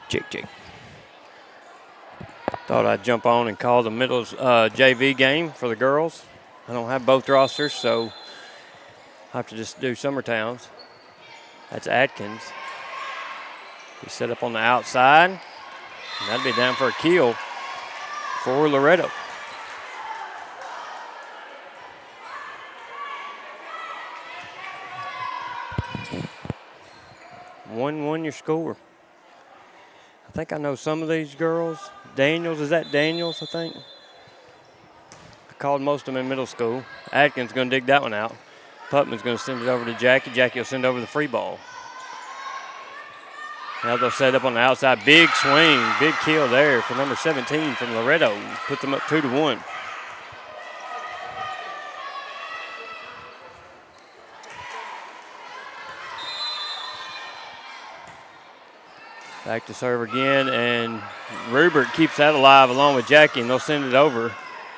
Jake. Thought I'd jump on and call the middle's JV game for the girls. I don't have both rosters, so I have to just do Summertown's. That's Atkins. He's set up on the outside. And that'll be down for a kill for Loretto. 1-1 your score. I think I know some of these girls. Daniels, is that Daniels, I think? I called most of them in middle school. Atkins going to dig that one out. Putman's going to send it over to Jackie. Jackie will send over the free ball. Now they'll set up on the outside. Big swing, big kill there for number 17 from Loretto. Puts them up 2-1. Back to serve again, and Rupert keeps that alive along with Jackie, and they'll send it over,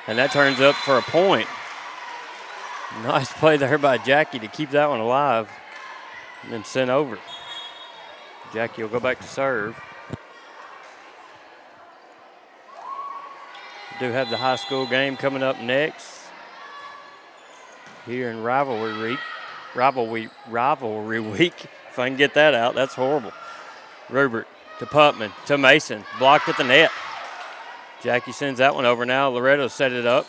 and that turns up for a point. Nice play there by Jackie to keep that one alive and then sent over. Jackie will go back to serve. We do have the high school game coming up next here in rivalry week. If I can get that out, that's horrible. Rupert to Putman to Mason, blocked at the net. Jackie sends that one over now. Loretto set it up.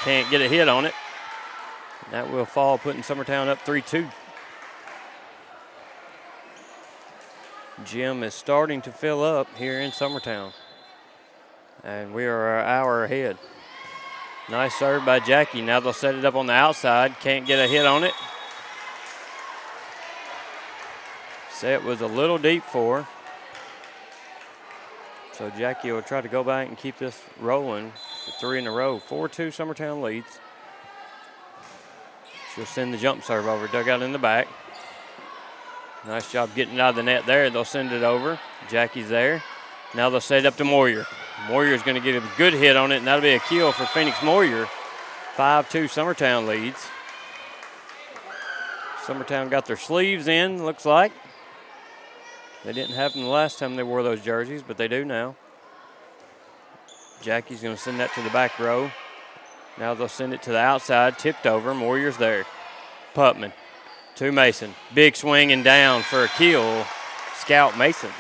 Can't get a hit on it. That will fall, putting Summertown up 3-2. Gym is starting to fill up here in Summertown. And we are an hour ahead. Nice serve by Jackie. Now they'll set it up on the outside. Can't get a hit on it. Set was a little deep for her. So Jackie will try to go back and keep this rolling for 3 in a row. 4-2 Summertown leads. She'll send the jump serve over, dug out in the back. Nice job getting it out of the net there. They'll send it over. Jackie's there. Now they'll set it up to Moyer. Moyer's going to get a good hit on it, and that'll be a kill for Phoenix Moyer. 5-2 Summertown leads. Summertown got their sleeves in, looks like. They didn't have them the last time they wore those jerseys, but they do now. Jackie's going to send that to the back row. Now they'll send it to the outside, tipped over. Moyer's there. Putman to Mason. Big swing and down for a kill. Scout Mason.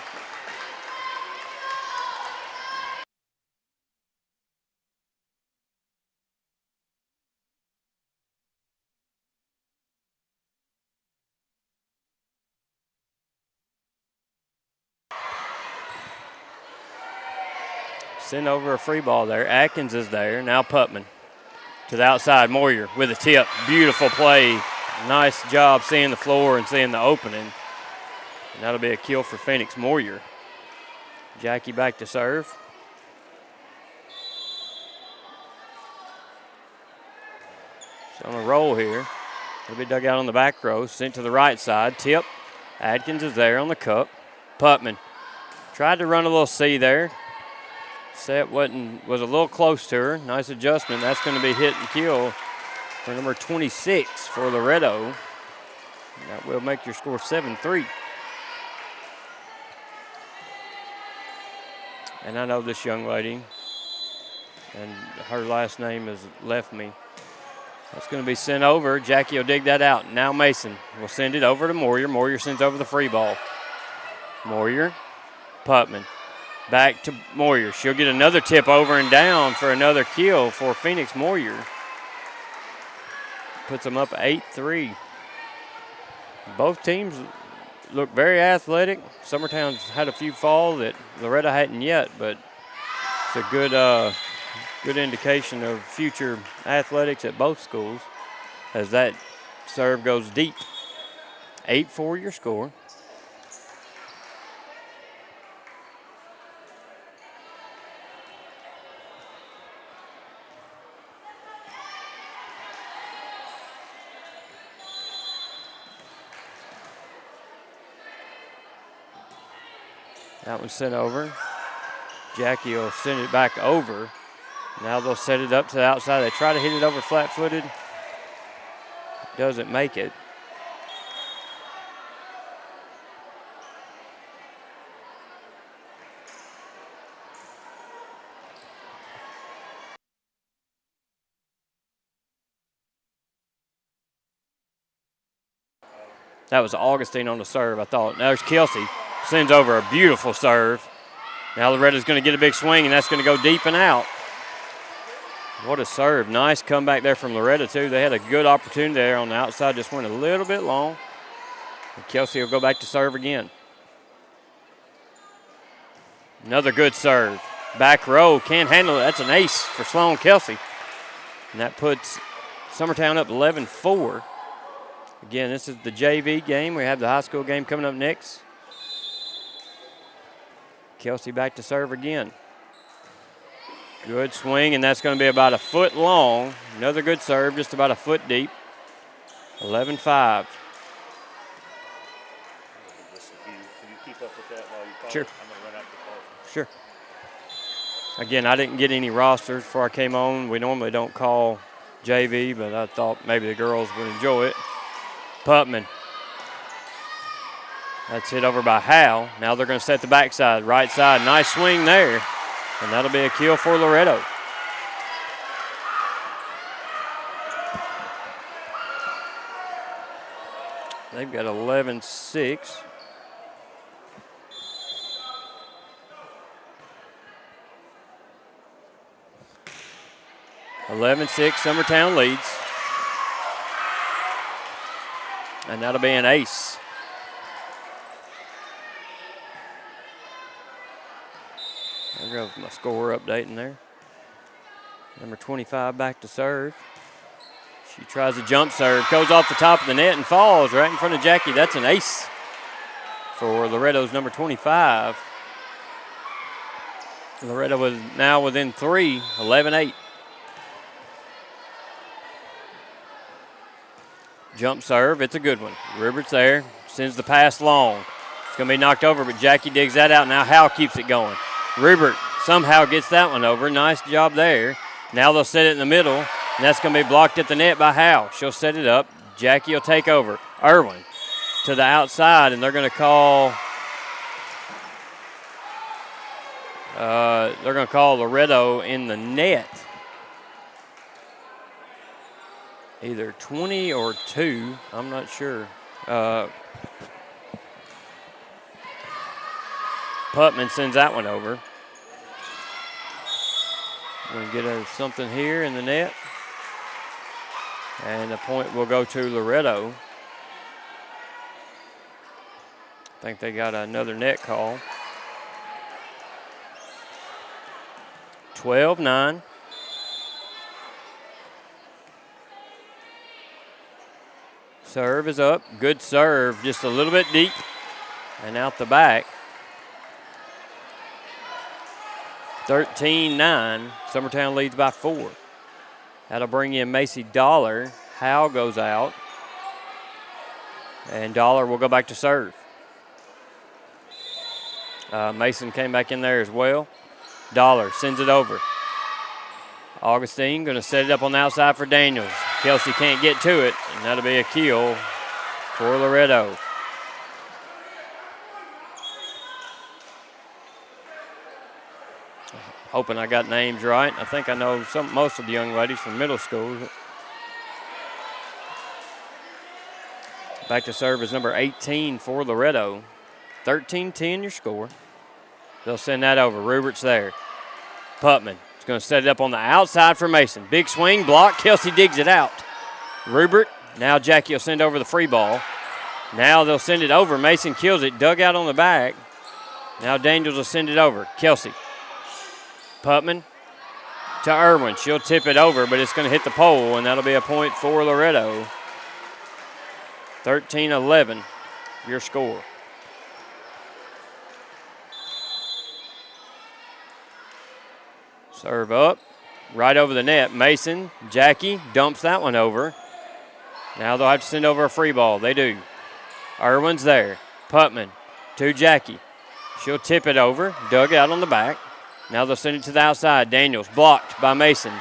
Send over a free ball there. Atkins is there. Now Putman to the outside. Moyer with a tip. Beautiful play. Nice job seeing the floor and seeing the opening. And that'll be a kill for Phoenix Moyer. Jackie back to serve. She's on a roll here. It'll be dug out on the back row. Sent to the right side. Tip. Atkins is there on the cup. Putman tried to run a little C there. Set was a little close to her. Nice adjustment. That's going to be hit and kill for number 26 for Loretto. That will make your score 7-3. And I know this young lady, and her last name has left me. That's going to be sent over. Jackie will dig that out. Now Mason will send it over to Moyer. Moyer sends over the free ball. Moyer, Putman. Back to Moyer. She'll get another tip over and down for another kill for Phoenix Moyer. Puts them up 8-3. Both teams look very athletic. Summertown's had a few fall that Loretto hadn't yet, but it's a good indication of future athletics at both schools as that serve goes deep. 8-4 your score. That one's sent over. Jackie will send it back over. Now they'll set it up to the outside. They try to hit it over flat-footed. Doesn't make it. That was Augustine on the serve, I thought. Now there's Kelsey. Sends over a beautiful serve. Now Loretto's going to get a big swing, and that's going to go deep and out. What a serve. Nice comeback there from Loretto, too. They had a good opportunity there on the outside, just went a little bit long. And Kelsey will go back to serve again. Another good serve. Back row, can't handle it. That's an ace for Sloan Kelsey. And that puts Summertown up 11-4. Again, this is the JV game. We have the high school game coming up next. Kelsey back to serve again. Good swing, and that's going to be about a foot long. Another good serve, just about a foot deep. 11-5. Can you keep up with that while you call? Sure. I'm going to run out the call. Sure. Again, I didn't get any rosters before I came on. We normally don't call JV, but I thought maybe the girls would enjoy it. Putman. That's hit over by Howe. Now they're going to set the backside, right side. Nice swing there, and that'll be a kill for Loretto. They've got 11-6. Summertown leads. And that'll be an ace. There goes my score updating there. Number 25 back to serve. She tries a jump serve, goes off the top of the net and falls right in front of Jackie. That's an ace for Loretto's number 25. Loretto was now within 3, 11-8. Jump serve, it's a good one. Rubert's there, sends the pass long. It's going to be knocked over, but Jackie digs that out. Now Howe keeps it going. Rubert somehow gets that one over. Nice job there. Now they'll set it in the middle, and that's going to be blocked at the net by Howe. She'll set it up. Jackie will take over. Irwin to the outside, and they're going to call Loretto in the net. Either 20 or 2, I'm not sure. Putman sends that one over. We'll get her something here in the net. And the point will go to Loretto. I think they got another net call. 12-9. Serve is up. Good serve, just a little bit deep and out the back. 13-9. Summertown leads by 4. That'll bring in Macy Dollar. Howe goes out. And Dollar will go back to serve. Mason came back in there as well. Dollar sends it over. Augustine going to set it up on the outside for Daniels. Kelsey can't get to it, and that'll be a kill for Loretto. Hoping I got names right. I think I know most of the young ladies from middle school. Back to serve is number 18 for Loretto. 13-10 your score. They'll send that over. Rubert's there. Putman is going to set it up on the outside for Mason. Big swing, block. Kelsey digs it out. Rubert. Now Jackie will send over the free ball. Now they'll send it over. Mason kills it. Dug out on the back. Now Daniels will send it over. Kelsey. Putman to Irwin. She'll tip it over, but it's going to hit the pole, and that'll be a point for Loretto. 13-11 your score. Serve up, right over the net. Mason, Jackie dumps that one over. Now they'll have to send over a free ball. They do. Irwin's there. Putman to Jackie. She'll tip it over, dug out on the back. Now they'll send it to the outside. Daniels blocked by Mason.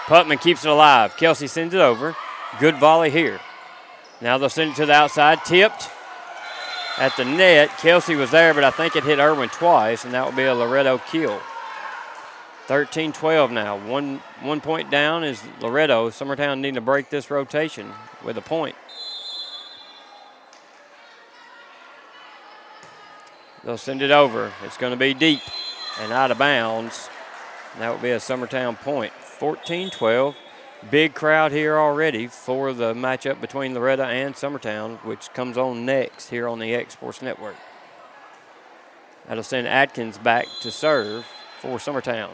Putman keeps it alive. Kelsey sends it over. Good volley here. Now they'll send it to the outside. Tipped at the net. Kelsey was there, but I think it hit Irwin twice, and that will be a Loretto kill. 13-12 now. One point down is Loretto. Summertown needing to break this rotation with a point. They'll send it over. It's going to be deep and out of bounds. And that will be a Summertown point. 14-12. Big crowd here already for the matchup between Loretto and Summertown, which comes on next here on the X Sports Network. That'll send Atkins back to serve for Summertown.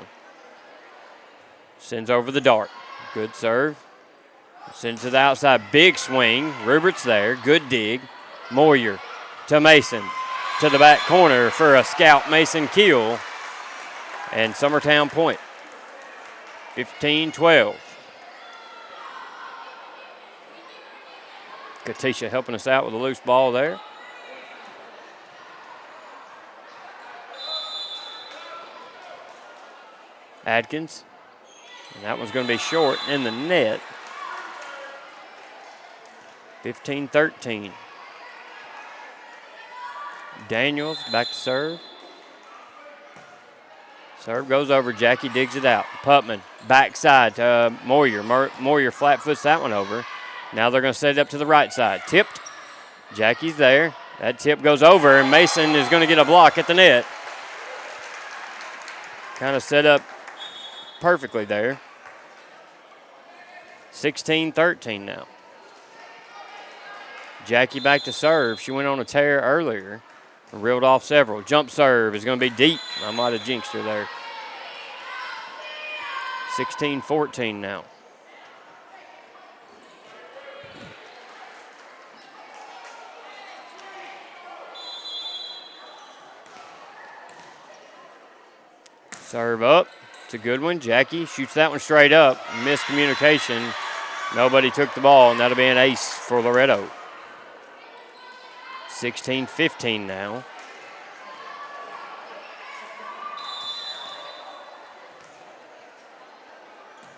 Sends over the dart. Good serve. Sends to the outside. Big swing. Rupert's there. Good dig. Moyer to Mason. To the back corner for a scout Mason Keel. And Summertown point. 15-12. Katisha helping us out with a loose ball there. Adkins. And that one's going to be short in the net. 15-13. Daniels back to serve. Serve goes over. Jackie digs it out. Putman backside to Moyer. Moyer flat foots that one over. Now they're going to set it up to the right side. Tipped. Jackie's there. That tip goes over, and Mason is going to get a block at the net. Kind of set up perfectly there. 16-13 now. Jackie back to serve. She went on a tear earlier and reeled off several. Jump serve is going to be deep. I might have jinxed her there. 16-14 now. Serve up. It's a good one. Jackie shoots that one straight up. Miscommunication. Nobody took the ball, and that'll be an ace for Loretto. 16-15 now.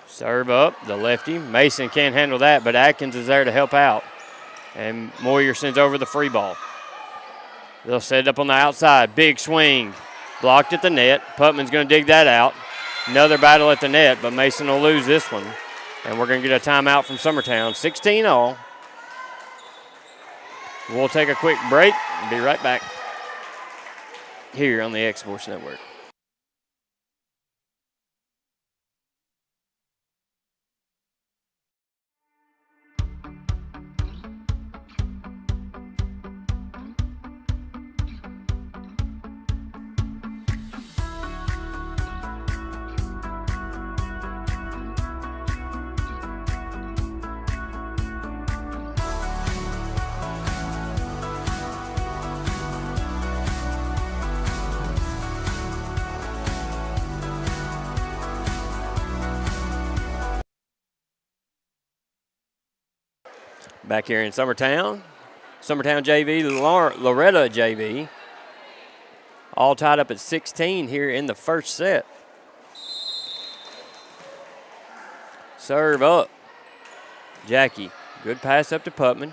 Serve up, the lefty. Mason can't handle that, but Atkins is there to help out. And Moyer sends over the free ball. They'll set it up on the outside. Big swing. Blocked at the net. Putman's going to dig that out. Another battle at the net, but Mason will lose this one. And we're going to get a timeout from Summertown. 16-all. We'll take a quick break and be right back here on the X Sports Network. Back here in Summertown. Summertown JV, Loretto JV. All tied up at 16 here in the first set. Serve up. Jackie. Good pass up to Putman.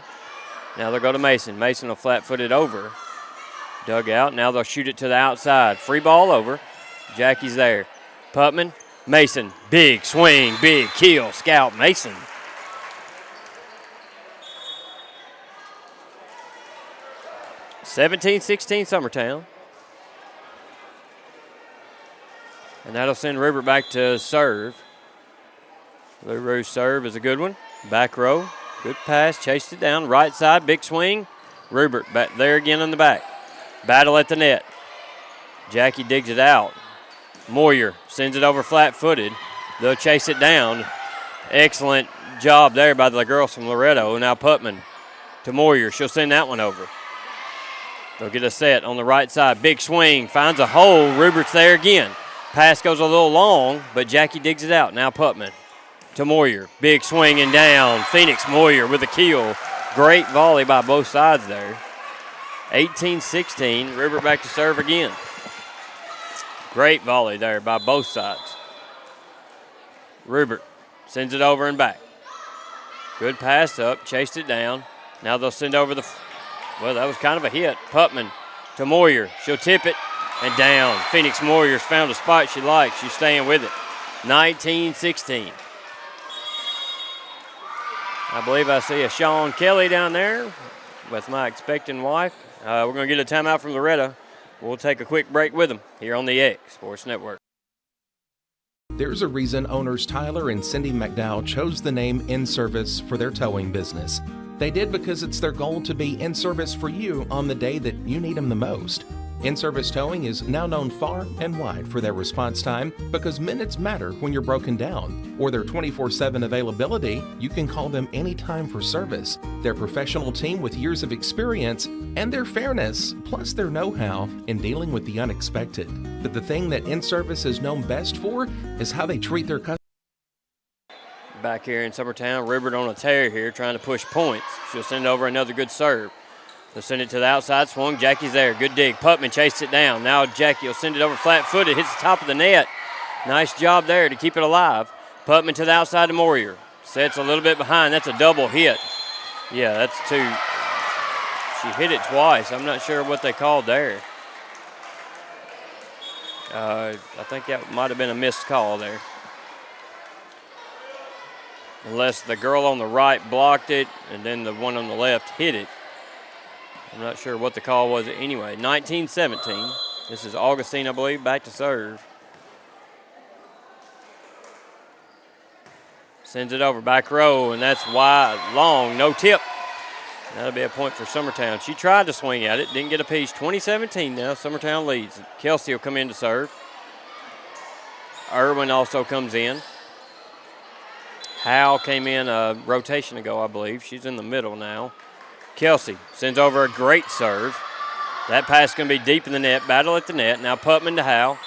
Now they'll go to Mason. Mason will flat-foot it over. Dug out. Now they'll shoot it to the outside. Free ball over. Jackie's there. Putman. Mason. Big swing. Big kill. Scout Mason. 17-16 Summertown. And that'll send Rupert back to serve. LaRue's serve is a good one. Back row. Good pass. Chased it down. Right side. Big swing. Rupert back there again in the back. Battle at the net. Jackie digs it out. Moyer sends it over flat-footed. They'll chase it down. Excellent job there by the girls from Loretto. Now Putman to Moyer. She'll send that one over. They'll get a set on the right side. Big swing. Finds a hole. Rupert's there again. Pass goes a little long, but Jackie digs it out. Now Putman to Moyer. Big swing and down. Phoenix Moyer with a kill. Great volley by both sides there. 18-16. Rupert back to serve again. Great volley there by both sides. Rupert sends it over and back. Good pass up. Chased it down. Now they'll send over the... Well, that was kind of a hit. Putman to Moyer. She'll tip it and down. Phoenix Moyer's found a spot she likes. She's staying with it. 19-16. I believe I see a Sean Kelly down there with my expecting wife. We're going to get a timeout from Loretto. We'll take a quick break with them here on the X Sports Network. There's a reason owners Tyler and Cindy McDowell chose the name In Service for their towing business. They did because it's their goal to be in service for you on the day that you need them the most. In-Service Towing is now known far and wide for their response time because minutes matter when you're broken down. Or their 24/7 availability, you can call them anytime for service. Their professional team with years of experience and their fairness, plus their know-how in dealing with the unexpected. But the thing that In-Service is known best for is how they treat their customers. Back here in Summertown, Rupert on a tear here trying to push points. She'll send over another good serve. They'll send it to the outside swung. Jackie's there. Good dig. Putman chased it down. Now Jackie will send it over flat-footed. Hits the top of the net. Nice job there to keep it alive. Putman to the outside to Moyer. Sets a little bit behind. That's a double hit. Yeah, that's two. She hit it twice. I'm not sure what they called there. I think that might have been a missed call there. Unless the girl on the right blocked it and then the one on the left hit it. I'm not sure what the call was anyway. 19-17. This is Augustine, I believe, back to serve. Sends it over, back row, and that's wide, long, no tip. That'll be a point for Summertown. She tried to swing at it, didn't get a piece. 20-17 now, Summertown leads. Kelsey will come in to serve. Irwin also comes in. Howe came in a rotation ago, I believe. She's in the middle now. Kelsey sends over a great serve. That pass is going to be deep in the net. Battle at the net. Now Putman to Howe.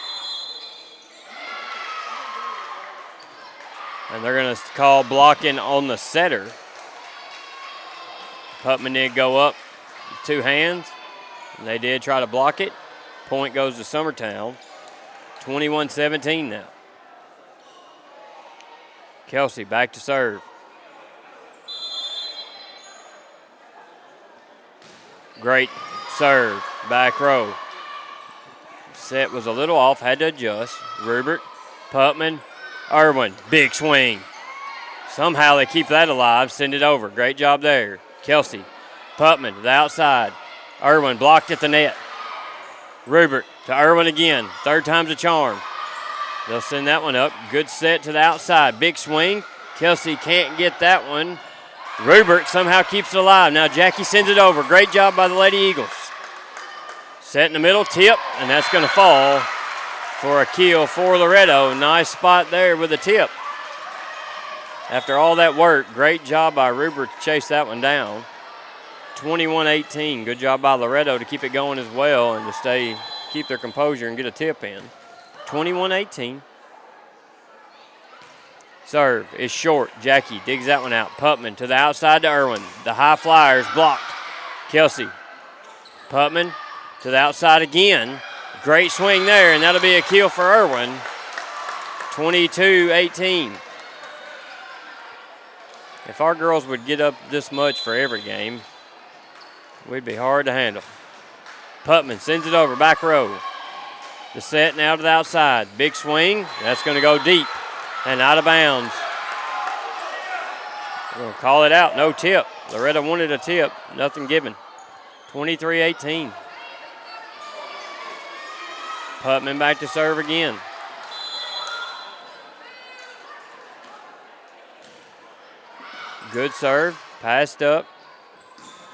And they're going to call blocking on the setter. Putman did go up with two hands. And they did try to block it. Point goes to Summertown. 21-17 now. Kelsey back to serve. Great serve, back row. Set was a little off, had to adjust. Rupert, Putman, Irwin, big swing. Somehow they keep that alive, send it over. Great job there. Kelsey, Putman to the outside. Irwin blocked at the net. Rupert to Irwin again, third time's a charm. They'll send that one up. Good set to the outside, big swing. Kelsey can't get that one. Rupert somehow keeps it alive. Now Jackie sends it over. Great job by the Lady Eagles. Set in the middle, tip, and that's going to fall for a kill for Loretto. Nice spot there with the tip. After all that work, great job by Rupert to chase that one down. 21-18. Good job by Loretto to keep it going as well and to keep their composure and get a tip in. 21-18. Serve is short. Jackie digs that one out. Putman to the outside to Irwin. The high flyers blocked. Kelsey. Putman to the outside again. Great swing there, and that'll be a kill for Irwin. 22-18. If our girls would get up this much for every game, we'd be hard to handle. Putman sends it over, back row. The set now to the outside. Big swing. That's going to go deep and out of bounds. We're going to call it out. No tip. Loretto wanted a tip. Nothing given. 23-18. Putman back to serve again. Good serve. Passed up.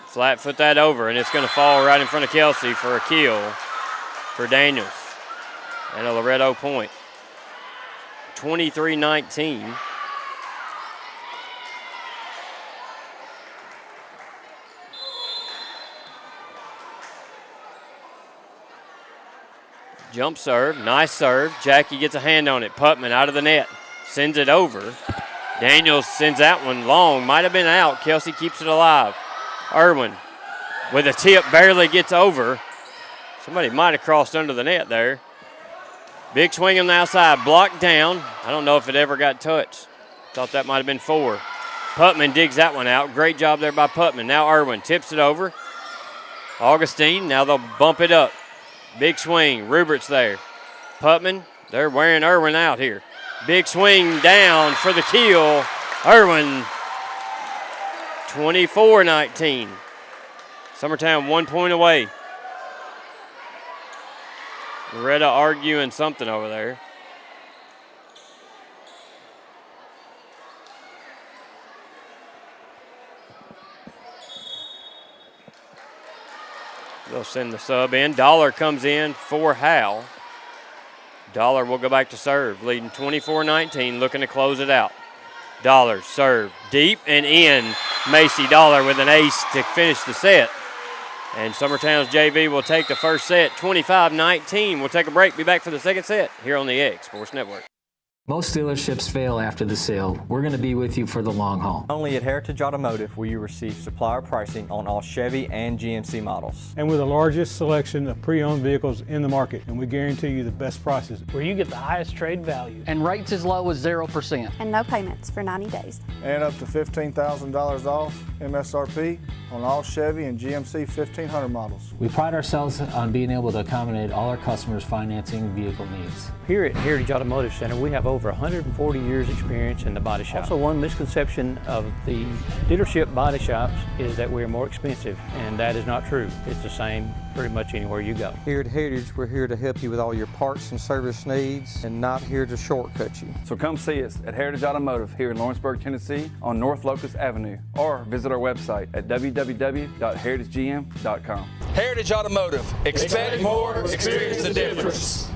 Flat foot that over, and it's going to fall right in front of Kelsey for a kill for Daniels. And a Loretto point. 23-19. Jump serve, nice serve. Jackie gets a hand on it. Putman out of the net, sends it over. Daniels sends that one long, might have been out. Kelsey keeps it alive. Irwin with a tip, barely gets over. Somebody might have crossed under the net there. Big swing on the outside, blocked down. I don't know if it ever got touched. Thought that might have been four. Putman digs that one out. Great job there by Putman. Now Irwin tips it over. Augustine, now they'll bump it up. Big swing, Rupert's there. Putman, they're wearing Irwin out here. Big swing down for the kill. Irwin, 24-19. Summertown 1 point away. Loretto arguing something over there. They'll send the sub in. Dollar comes in for Hal. Dollar will go back to serve, leading 24-19, looking to close it out. Dollar serve deep and in. Macy Dollar with an ace to finish the set. And Summertown's JV will take the first set, 25-19. We'll take a break, be back for the second set here on the Egg Sports Network. Most dealerships fail after the sale. We're going to be with you for the long haul. Only at Heritage Automotive will you receive supplier pricing on all Chevy and GMC models. And we're the largest selection of pre-owned vehicles in the market, and we guarantee you the best prices. Where you get the highest trade value. And rates as low as 0%. And no payments for 90 days. And up to $15,000 off MSRP on all Chevy and GMC 1500 models. We pride ourselves on being able to accommodate all our customers' financing vehicle needs. Here at Heritage Automotive Center, we have over 140 years experience in the body shop. Also, one misconception of the dealership body shops is that we're more expensive, and that is not true. It's the same pretty much anywhere you go. Here at Heritage, we're here to help you with all your parts and service needs and not here to shortcut you. So come see us at Heritage Automotive here in Lawrenceburg, Tennessee on North Locust Avenue, or visit our website at www.heritagegm.com. Heritage Automotive. Expect more, experience the difference.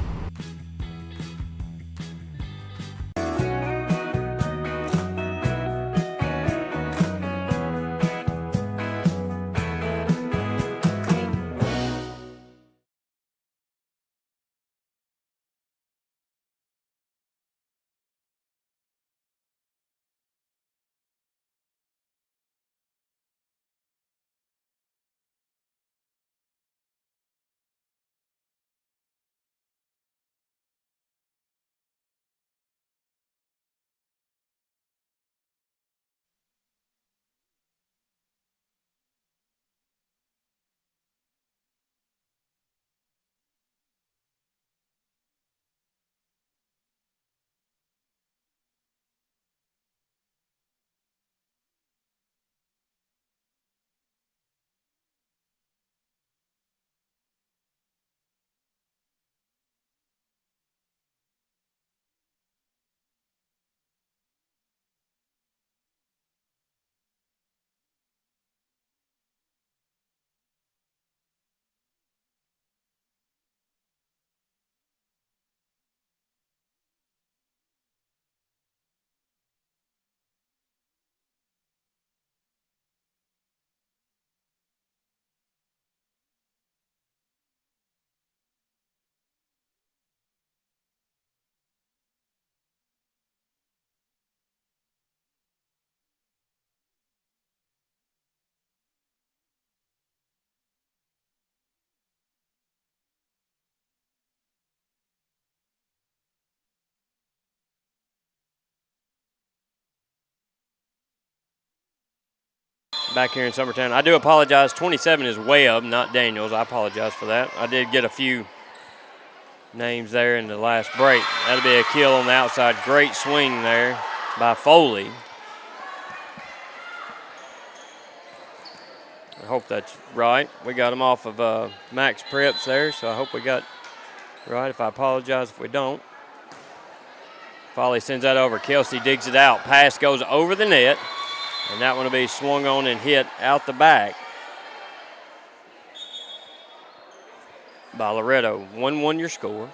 Back here in Summertown. I do apologize. 27 is Webb, not Daniels. I apologize for that. I did get a few names there in the last break. That'll be a kill on the outside. Great swing there by Foley. I hope that's right. We got him off of Max Preps there, so I hope we got right. If I apologize if we don't. Foley sends that over. Kelsey digs it out. Pass goes over the net. And that one will be swung on and hit out the back by Loretto. 1-1 your score.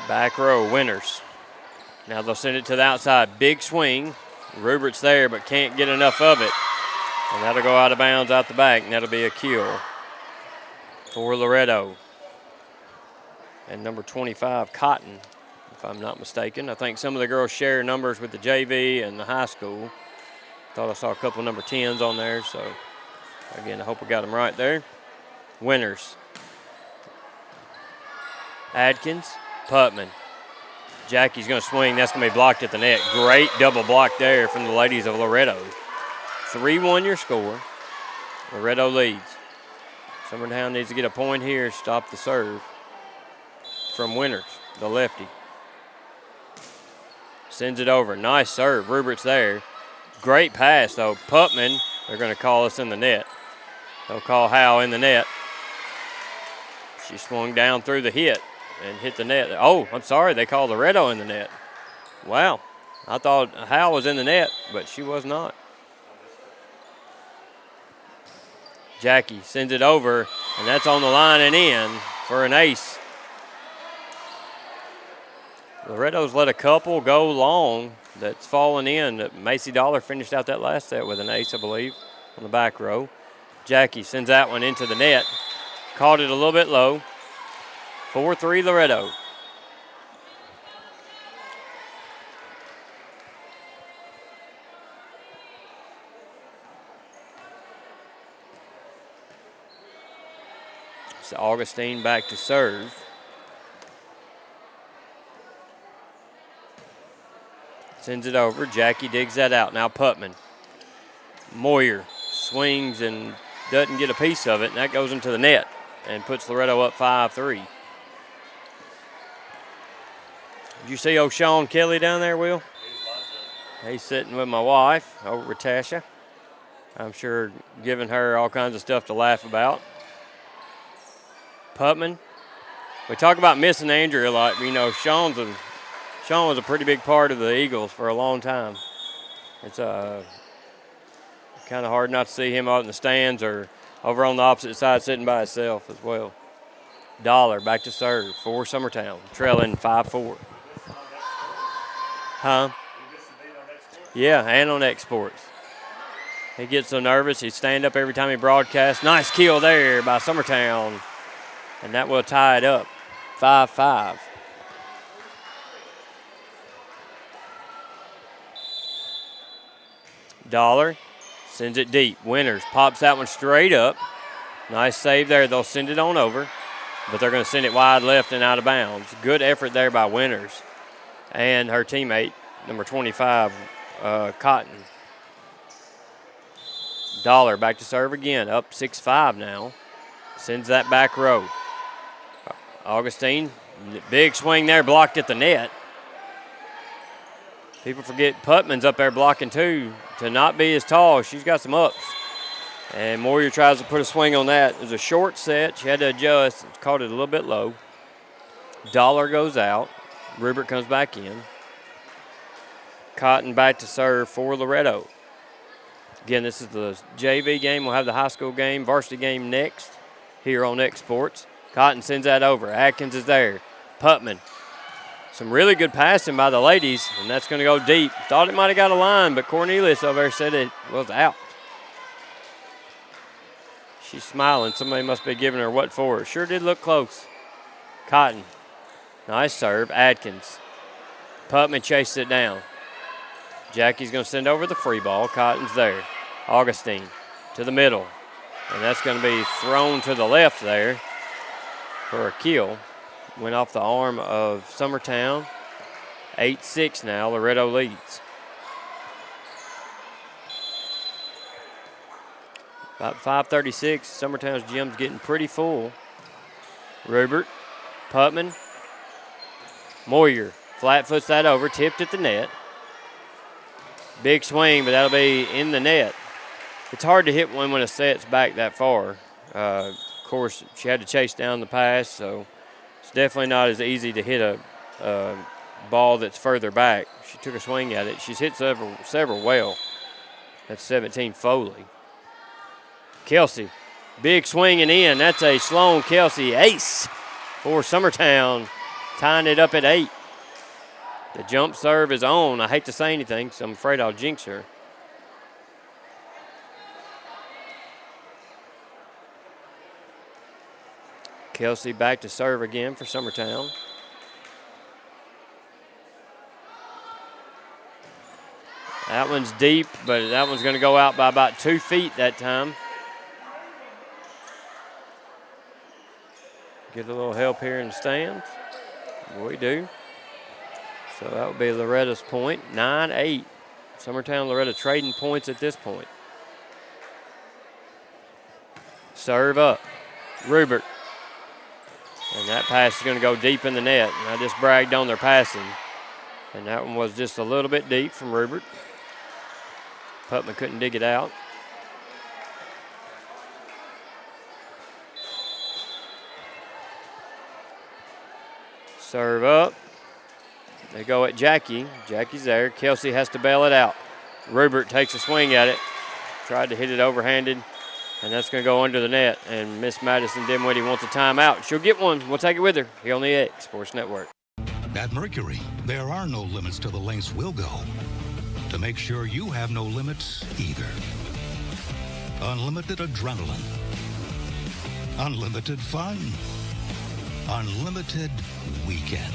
Back row, Winners. Now they'll send it to the outside. Big swing. Rupert's there but can't get enough of it. And that'll go out of bounds out the back, and that'll be a kill for Loretto. And number 25, Cotton, if I'm not mistaken. I think some of the girls share numbers with the JV and the high school. Thought I saw a couple number 10s on there, so again, I hope we got them right there. Winners. Adkins, Putman. Jackie's going to swing. That's going to be blocked at the net. Great double block there from the ladies of Loretto. 3-1 your score. Loretto leads. Summertown needs to get a point here, stop the serve from Winners, the lefty. sends it over. Nice serve. Rupert's there. Great pass, though. Putman, they're going to call us in the net. They'll call Howe in the net. She swung down through the hit and hit the net. Oh, I'm sorry. They called Loretto in the net. Wow. I thought Howe was in the net, but she was not. Jackie sends it over, and that's on the line and in for an ace. Loretto's let a couple go long that's fallen in. Macy Dollar finished out that last set with an ace, I believe, on the back row. Jackie sends that one into the net. Caught it a little bit low. 4-3 Loretto. So Augustine back to serve. Sends it over. Jackie digs that out. Now Putman. Moyer swings and doesn't get a piece of it, and that goes into the net and puts Loretto up 5-3. Did you see old Sean Kelly down there, Will? He's sitting with my wife over with Tasha. I'm sure giving her all kinds of stuff to laugh about. Putman. We talk about missing Andrew a lot. You know, Sean was a pretty big part of the Eagles for a long time. It's kind of hard not to see him out in the stands or over on the opposite side sitting by himself as well. Dollar back to serve for Summertown, trailing 5-4. Huh? Yeah, and on exports. He gets so nervous, he'd stand up every time he broadcasts. Nice kill there by Summertown, and that will tie it up, 5-5. Dollar sends it deep. Winters pops that one straight up. Nice save there. They'll send it on over, but they're going to send it wide left and out of bounds. Good effort there by Winters and her teammate, number 25, Cotton. Dollar back to serve again, up 6-5 now. Sends that back row. Augustine, big swing there, blocked at the net. People forget Putman's up there blocking too. To not be as tall, she's got some ups. And Moyer tries to put a swing on that. It was a short set. She had to adjust. Caught it a little bit low. Dollar goes out. Rupert comes back in. Cotton back to serve for Loretto. Again, this is the JV game. We'll have the high school game, varsity game next here on Exports. Cotton sends that over. Atkins is there. Putman. Some really good passing by the ladies, and that's going to go deep. Thought it might have got a line, but Cornelius over there said it was out. She's smiling. Somebody must be giving her what for. Sure did look close. Cotton. Nice serve. Atkins. Putman chases it down. Jackie's going to send over the free ball. Cotton's there. Augustine to the middle. And that's going to be thrown to the left there for a kill. Went off the arm of Summertown. 8-6 now. Loretto leads. About 5:36. Summertown's gym's getting pretty full. Rupert, Putman, Moyer. Flat foots that over. Tipped at the net. Big swing, but that'll be in the net. It's hard to hit one when a set's back that far. Of course, she had to chase down the pass, so it's definitely not as easy to hit a ball that's further back. She took a swing at it. She's hit several well. That's 17 Foley. Kelsey, big swing and in. That's a Sloan Kelsey ace for Summertown, tying it up at 8. The jump serve is on. I hate to say anything, so I'm afraid I'll jinx her. Kelsey back to serve again for Summertown. That one's deep, but that one's going to go out by about 2 feet that time. Get a little help here in the stands. We do. So that would be Loretta's point. 9-8. Summertown, Loretto trading points at this point. Serve up. Rupert. And that pass is going to go deep in the net. And I just bragged on their passing. And that one was just a little bit deep from Rupert. Putman couldn't dig it out. Serve up. They go at Jackie. Jackie's there. Kelsey has to bail it out. Rupert takes a swing at it. Tried to hit it overhanded, and that's going to go under the net. And Miss Madison Dinwiddie wants a timeout. She'll get one. We'll take it with her here on the X Sports Network. At Mercury, there are no limits to the lengths we'll go to make sure you have no limits either. Unlimited adrenaline. Unlimited fun. Unlimited weekend.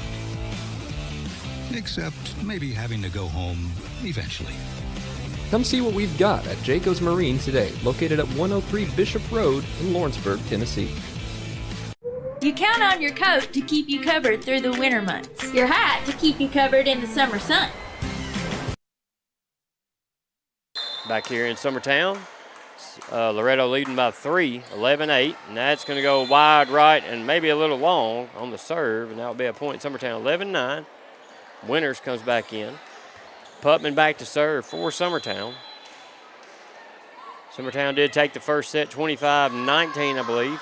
Except maybe having to go home eventually. Come see what we've got at Jacobs Marine today, located at 103 Bishop Road in Lawrenceburg, Tennessee. You count on your coat to keep you covered through the winter months. Your hat to keep you covered in the summer sun. Back here in Summertown, Loretto leading by 3, 11-8, and that's going to go wide right and maybe a little long on the serve, and that'll be a point. Summertown 11-9. Winters comes back in. Putman back to serve for Summertown. Summertown did take the first set 25-19, I believe.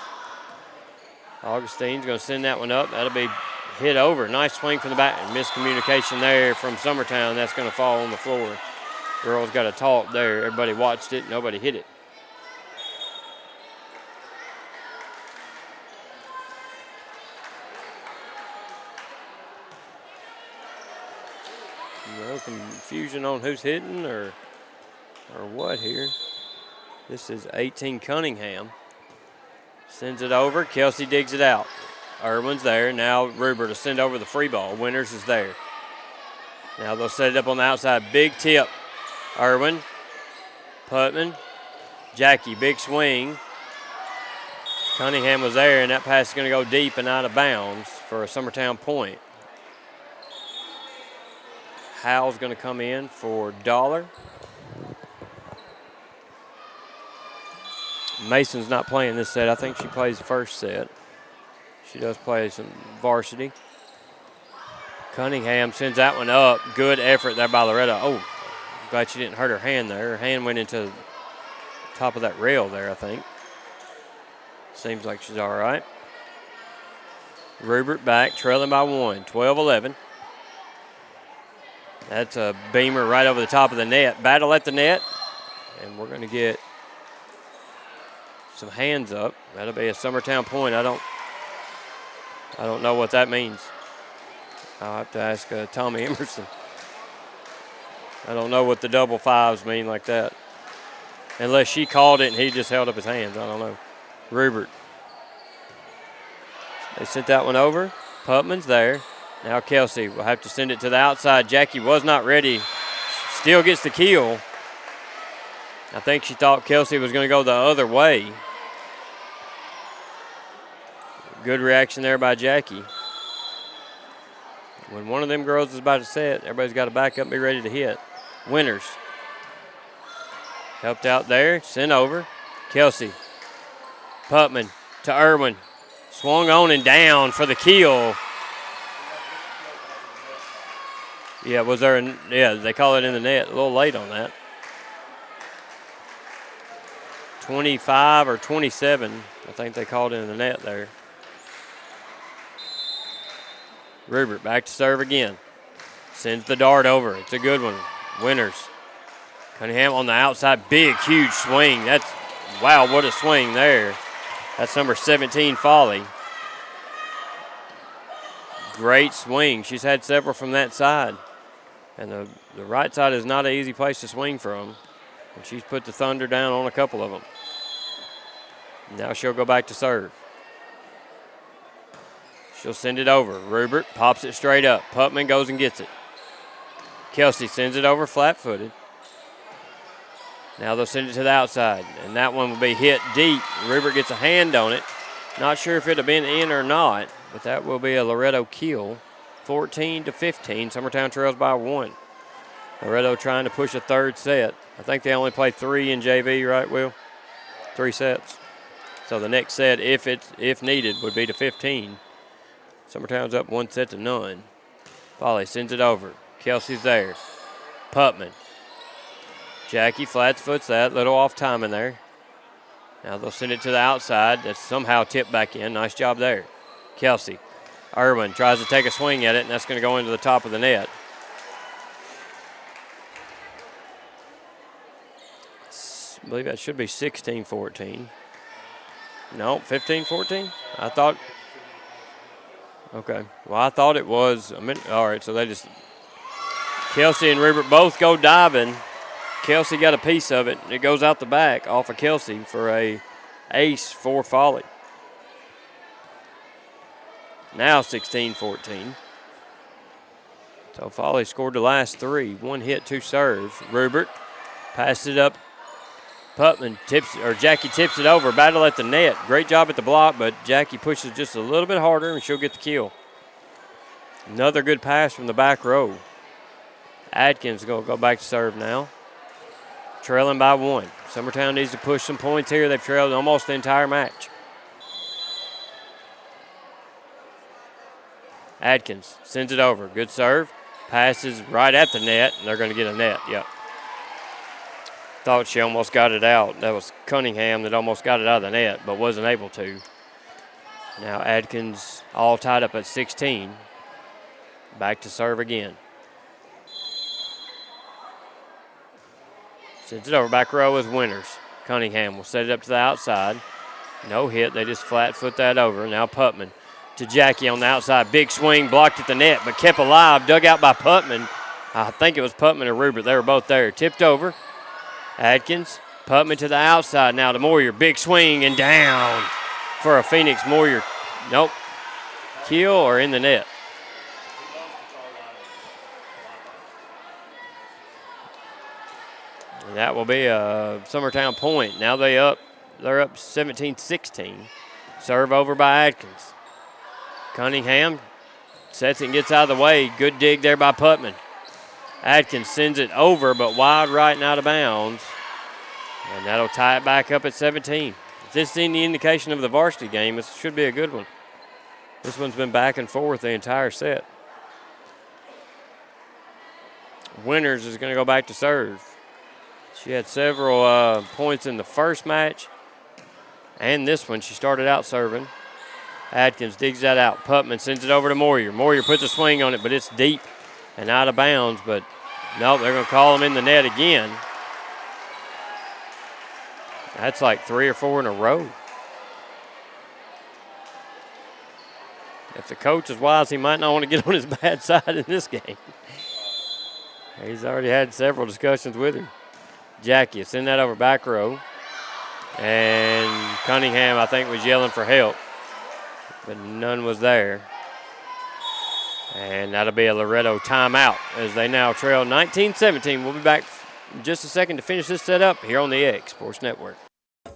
Augustine's going to send that one up. That'll be hit over. Nice swing from the back. Miscommunication there from Summertown. That's going to fall on the floor. Girls got a talk there. Everybody watched it. Nobody hit it. No confusion on who's hitting or what here. This is 18 Cunningham. Sends it over. Kelsey digs it out. Irwin's there. Now Rupert will send over the free ball. Winters is there. Now they'll set it up on the outside. Big tip. Irwin. Putman. Jackie. Big swing. Cunningham was there, and that pass is going to go deep and out of bounds for a Summertown point. Howell's going to come in for Dollar. Mason's not playing this set. I think she plays the first set. She does play some varsity. Cunningham sends that one up. Good effort there by Loretto. Oh, glad she didn't hurt her hand there. Her hand went into the top of that rail there, I think. Seems like she's all right. Rupert back, trailing by 1, 12-11. That's a beamer right over the top of the net. Battle at the net, and we're going to get some hands up. That'll be a Summertown point. I don't know what that means. I'll have to ask Tommy Emerson. I don't know what the double fives mean like that. Unless she called it and he just held up his hands. I don't know. Rupert. They sent that one over. Putman's there. Now Kelsey will have to send it to the outside. Jackie was not ready. Still gets the kill. I think she thought Kelsey was going to go the other way. Good reaction there by Jackie. When one of them girls is about to set, everybody's got to back up and be ready to hit. Winters. Helped out there. Sent over. Kelsey. Putman to Irwin. Swung on and down for the kill. Yeah, was there? Yeah, they call it in the net. A little late on that. 25 or 27, I think they called in the net there. Rupert back to serve again. Sends the dart over. It's a good one. Winters. Cunningham on the outside. Big, huge swing. That's, wow, what a swing there. That's number 17, Folly. Great swing. She's had several from that side. And the right side is not an easy place to swing from. And she's put the thunder down on a couple of them. Now she'll go back to serve. She'll send it over. Rupert pops it straight up. Putman goes and gets it. Kelsey sends it over flat-footed. Now they'll send it to the outside, and that one will be hit deep. Rupert gets a hand on it. Not sure if it had been in or not, but that will be a Loretto kill. 14-15. Summertown trails by 1. Loretto trying to push a third set. I think they only play 3 in JV, right, Will? 3 sets. So the next set, if needed, would be to 15. Summertown's up 1-0. Folly sends it over. Kelsey's there. Putman. Jackie flats foots that, little off timing there. Now they'll send it to the outside. That's somehow tipped back in. Nice job there. Kelsey. Irwin tries to take a swing at it, and that's going to go into the top of the net. I believe that should be 16-14. No, 15-14? I thought. Okay. Well, I thought it was a minute. All right, so they just. Kelsey and Rupert both go diving. Kelsey got a piece of it. It goes out the back off of Kelsey for a ace for Folly. Now 16-14. So Folly scored the last three. One hit, two serves. Rupert passed it up. Putman Jackie tips it over. Battle at the net. Great job at the block, but Jackie pushes just a little bit harder and she'll get the kill. Another good pass from the back row. Adkins going to go back to serve now. Trailing by one. Summertown needs to push some points here. They've trailed almost the entire match. Adkins sends it over. Good serve. Passes right at the net, and they're going to get a net. Yep. Thought she almost got it out. That was Cunningham that almost got it out of the net, but wasn't able to. Now Adkins all tied up at 16. Back to serve again. Sends it over. Back row is Winters. Cunningham will set it up to the outside. No hit. They just flat foot that over. Now Putman to Jackie on the outside. Big swing, blocked at the net, but kept alive. Dug out by Putman. I think it was Putman or Rupert. They were both there. Tipped over. Adkins. Putman to the outside now to Moyer. Big swing and down for a Phoenix Moyer. Nope. Kill or in the net. And that will be a Summertown point. Now they're up 17-16. Serve over by Adkins. Cunningham sets it and gets out of the way. Good dig there by Putman. Adkins sends it over, but wide right and out of bounds. And that'll tie it back up at 17. If this is any indication of the varsity game, it should be a good one. This one's been back and forth the entire set. Winters is going to go back to serve. She had several points in the first match and this one. She started out serving. Adkins digs that out. Putman sends it over to Moyer. Moyer puts a swing on it, but it's deep and out of bounds. But no, they're going to call him in the net again. That's like 3 or 4 in a row. If the coach is wise, he might not want to get on his bad side in this game. He's already had several discussions with him. Jackie, send that over back row. And Cunningham, I think, was yelling for help, but none was there. And that'll be a Loretto timeout as they now trail 19-17. We'll be back in just a second to finish this set up here on the X Sports Network.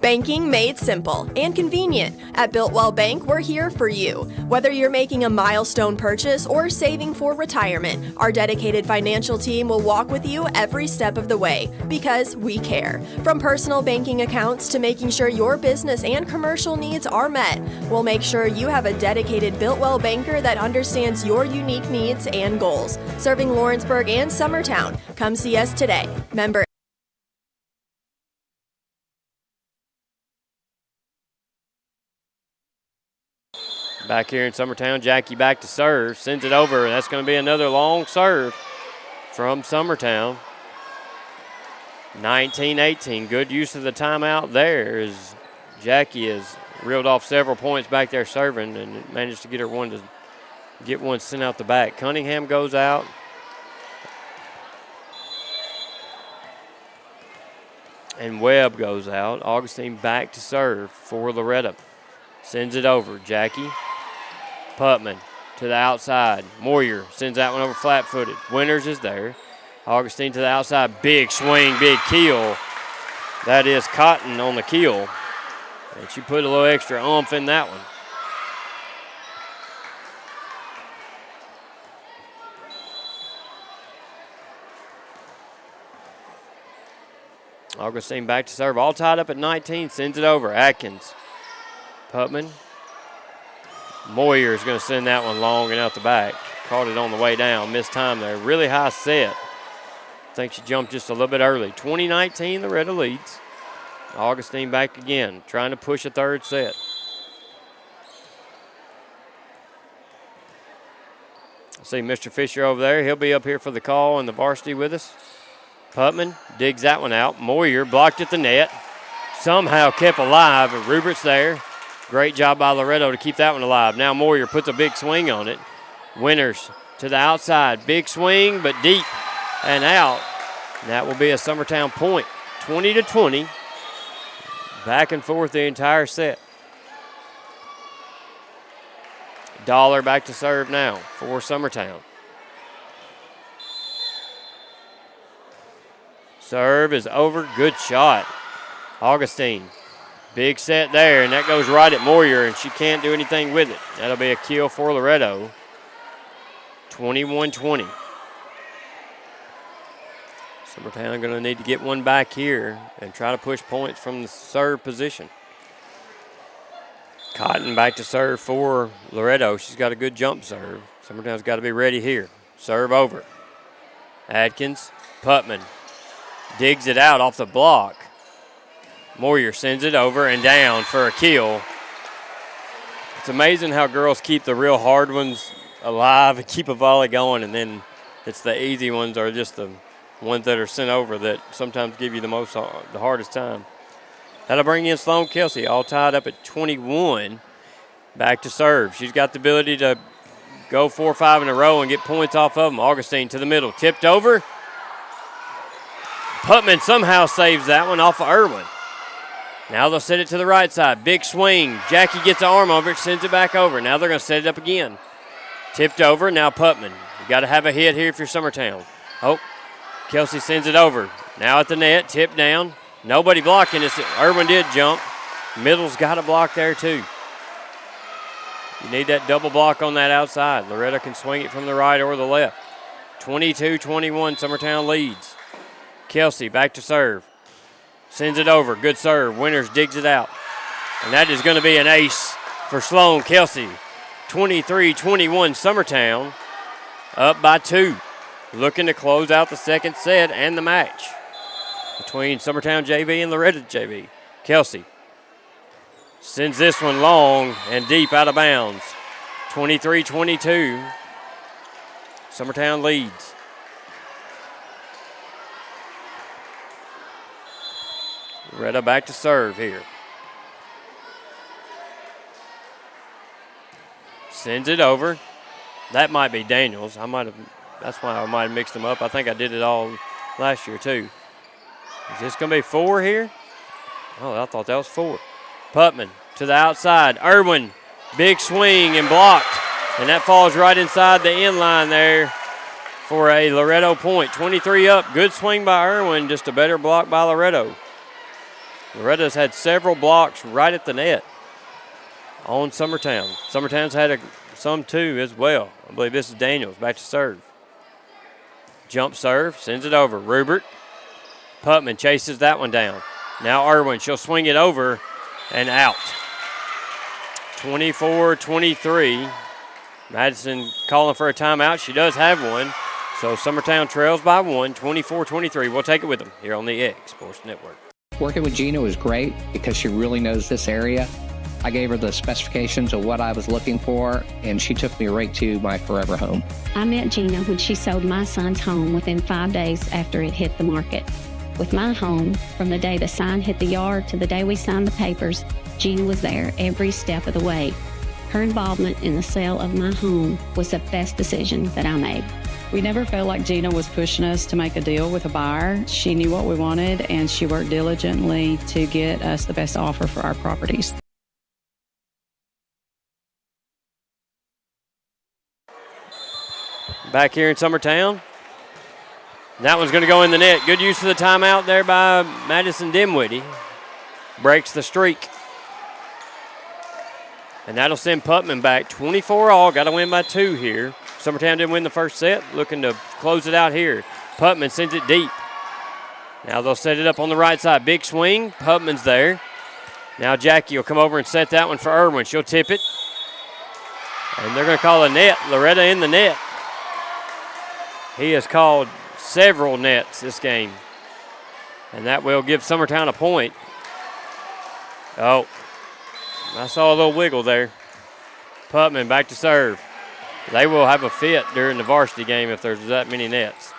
Banking made simple and convenient. At Builtwell Bank, we're here for you. Whether you're making a milestone purchase or saving for retirement, our dedicated financial team will walk with you every step of the way because we care. From personal banking accounts to making sure your business and commercial needs are met, we'll make sure you have a dedicated Builtwell banker that understands your unique needs and goals. Serving Lawrenceburg and Summertown. Come see us today. Member Back here in Summertown, Jackie back to serve, sends it over, and that's going to be another long serve from Summertown. 19-18, good use of the timeout there as Jackie has reeled off several points back there serving and managed to get her one to get one sent out the back. Cunningham goes out. And Webb goes out. Augustine back to serve for Loretto. Sends it over, Jackie. Putman to the outside. Moyer sends that one over flat-footed. Winters is there. Augustine to the outside. Big swing, big keel. That is Cotton on the keel. And she put a little extra oomph in that one. Augustine back to serve. All tied up at 19. Sends it over. Atkins. Putman. Moyer is going to send that one long and out the back. Caught it on the way down. Missed time there. Really high set. I think she jumped just a little bit early. 20-19, Loretto leads. Augustine back again, trying to push a third set. See Mr. Fisher over there. He'll be up here for the call in the varsity with us. Putman digs that one out. Moyer blocked at the net. Somehow kept alive, but Rupert's there. Great job by Loretto to keep that one alive. Now Moyer puts a big swing on it. Winters to the outside. Big swing, but deep and out. And that will be a Summertown point. 20-20. Back and forth the entire set. Dollar back to serve now for Summertown. Serve is over. Good shot. Augustine. Big set there, and that goes right at Moyer, and she can't do anything with it. That'll be a kill for Loretto. 21-20. Summertown going to need to get one back here and try to push points from the serve position. Cotton back to serve for Loretto. She's got a good jump serve. Summertown's got to be ready here. Serve over. Adkins, Putman digs it out off the block. Moyer sends it over and down for a kill. It's amazing how girls keep the real hard ones alive and keep a volley going, and then it's the easy ones or just the ones that are sent over that sometimes give you the hardest time. That'll bring in Sloan Kelsey, all tied up at 21. Back to serve. She's got the ability to go 4 or 5 in a row and get points off of them. Augustine to the middle, tipped over. Putman somehow saves that one off of Irwin. Now they'll set it to the right side. Big swing. Jackie gets the arm over it, sends it back over. Now they're going to set it up again. Tipped over. Now Putman. You got to have a hit here if you're Summertown. Oh, Kelsey sends it over. Now at the net, tipped down. Nobody blocking this. Irwin did jump. Middle's got a block there too. You need that double block on that outside. Loretto can swing it from the right or the left. 22-21, Summertown leads. Kelsey back to serve. Sends it over. Good serve. Winters digs it out. And that is going to be an ace for Sloan Kelsey. 23-21, Summertown up by 2. Looking to close out the second set and the match between Summertown JV and Loretto JV. Kelsey sends this one long and deep out of bounds. 23-22. Summertown leads. Loretto back to serve here. Sends it over. That might be Daniels. That's why I might have mixed them up. I think I did it all last year too. Is this going to be 4 here? Oh, I thought that was 4. Putman to the outside. Irwin, big swing and blocked. And that falls right inside the end line there for a Loretto point. 23 up. Good swing by Irwin, just a better block by Loretto. Loretto's had several blocks right at the net on Summertown. Summertown's had some too as well. I believe this is Daniels back to serve. Jump serve, sends it over. Rupert. Putman chases that one down. Now Irwin, she'll swing it over and out. 24-23. Madison calling for a timeout. She does have one. So Summertown trails by 1, 24-23. We'll take it with them here on the X Sports Network. Working with Gina was great because she really knows this area. I gave her the specifications of what I was looking for, and she took me right to my forever home. I met Gina when she sold my son's home within 5 days after it hit the market. With my home, from the day the sign hit the yard to the day we signed the papers, Gina was there every step of the way. Her involvement in the sale of my home was the best decision that I made. We never felt like Gina was pushing us to make a deal with a buyer. She knew what we wanted, and she worked diligently to get us the best offer for our properties. Back here in Summertown. That one's going to go in the net. Good use of the timeout there by Madison Dimwitty. Breaks the streak. And that'll send Putman back 24 all. Got to win by 2 here. Summertown didn't win the first set. Looking to close it out here. Putman sends it deep. Now they'll set it up on the right side. Big swing. Putman's there. Now Jackie will come over and set that one for Irwin. She'll tip it. And they're going to call a net. Loretto in the net. He has called several nets this game, and that will give Summertown a point. Oh, I saw a little wiggle there. Putman back to serve. They will have a fit during the varsity game if there's that many nets.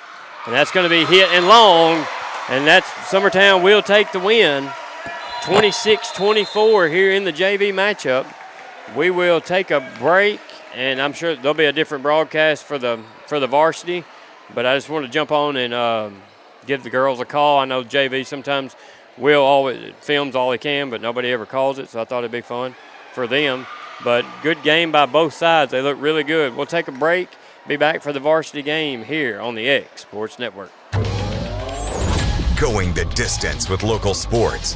And that's going to be hit and long, and that's Summertown will take the win. 26-24 here in the JV matchup. We will take a break, and I'm sure there'll be a different broadcast for the varsity, but I just want to jump on and give the girls a call. I know JV sometimes will always films all he can, but nobody ever calls it, so I thought it'd be fun for them. But good game by both sides. They look really good. We'll take a break, be back for the varsity game here on the X Sports Network. Going the distance with local sports.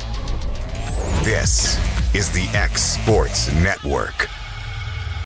This is the X Sports Network.